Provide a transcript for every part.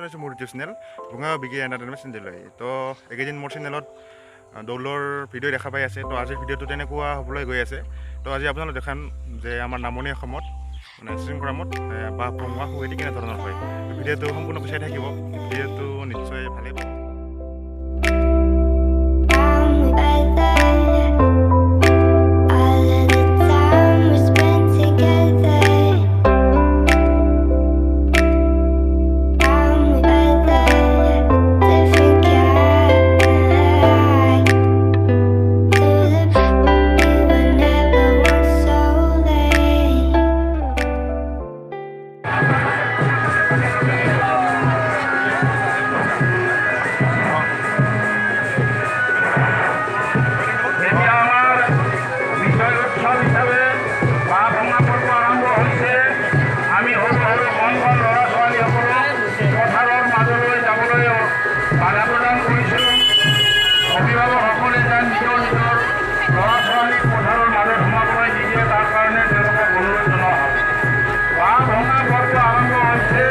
জনাইছোঁ মোৰ YouTube channel ভঙা বিকি এণ্টাৰটেইনমেণ্ট চেনেললৈ। তো এইকেইদিন মোৰ চেনেলত দৌলৰ ভিডিঅ' দেখা পাই আছে। তো আজিৰ ভিডিঅ'টো তেনেকুৱা হ'বলৈ গৈ আছে। তো আজি আপোনালোক দেখাম যে আমাৰ নামনি অসমত মানে শৃংখৰামত বাঁহ ভঙা সুবিধা কেনেধৰণৰ হয়। ভিডিঅ'টো সম্পূৰ্ণকৈ চাই থাকিব, ভিডিঅ'টো নিশ্চয় ভালেই পাব। অভিভাৱকসকলে যেন নিজৰ ল'ৰা ছোৱালীক পথাৰৰ মাজত সোমাবলৈ নিদিয়ে, তাৰ কাৰণে তেওঁলোকক অনুৰোধ জনোৱা হয়। বাঁহ ভঙা পৰ্ব আৰম্ভ হৈছে।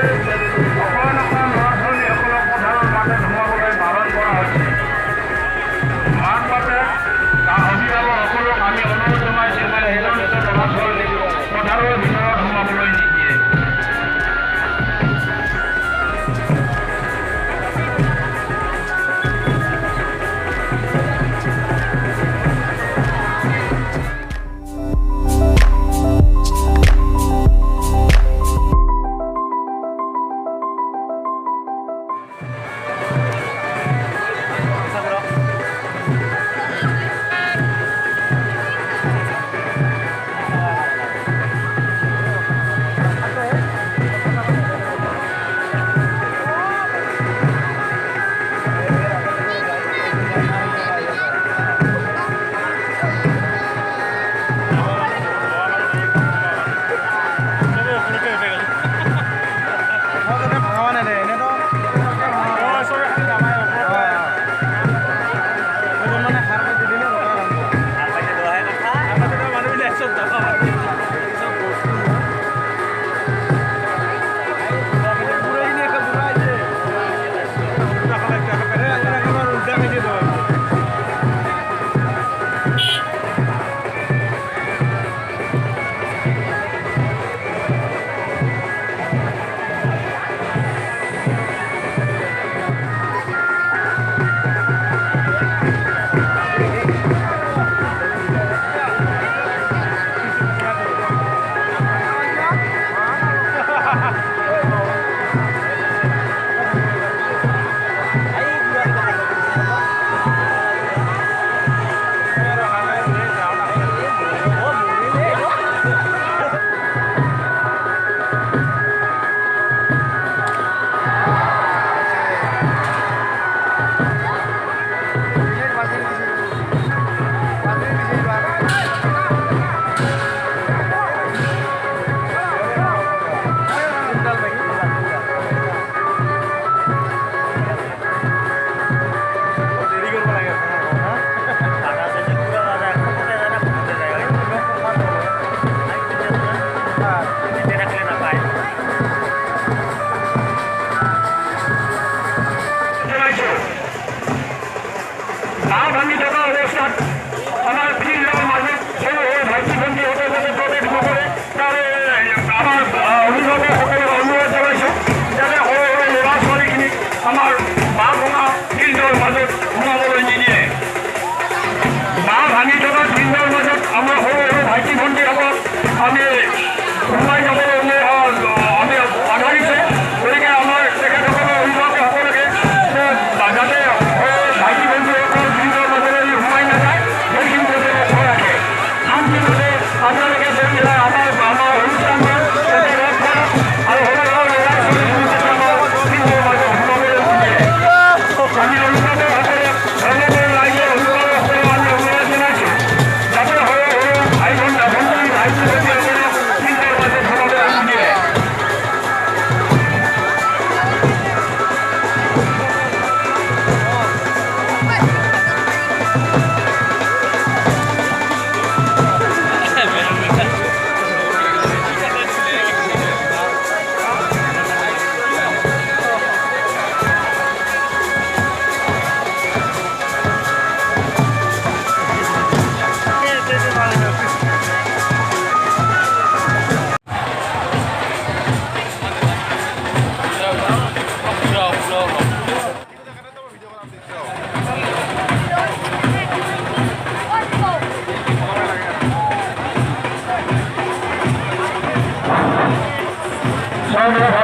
অকণ অকণ ল'ৰা ছোৱালীসকলক পথাৰৰ মাজত সোমাবলৈ বাৰণ কৰা হৈছে। মাক বাপেক অভিভাৱকসকলক আমি অনুৰোধ জনাইছোঁ যে নিজৰ ল'ৰা ছোৱালীক পথাৰৰ ভিতৰত সোমাবলৈ নিদিয়ে। অনুৰোধ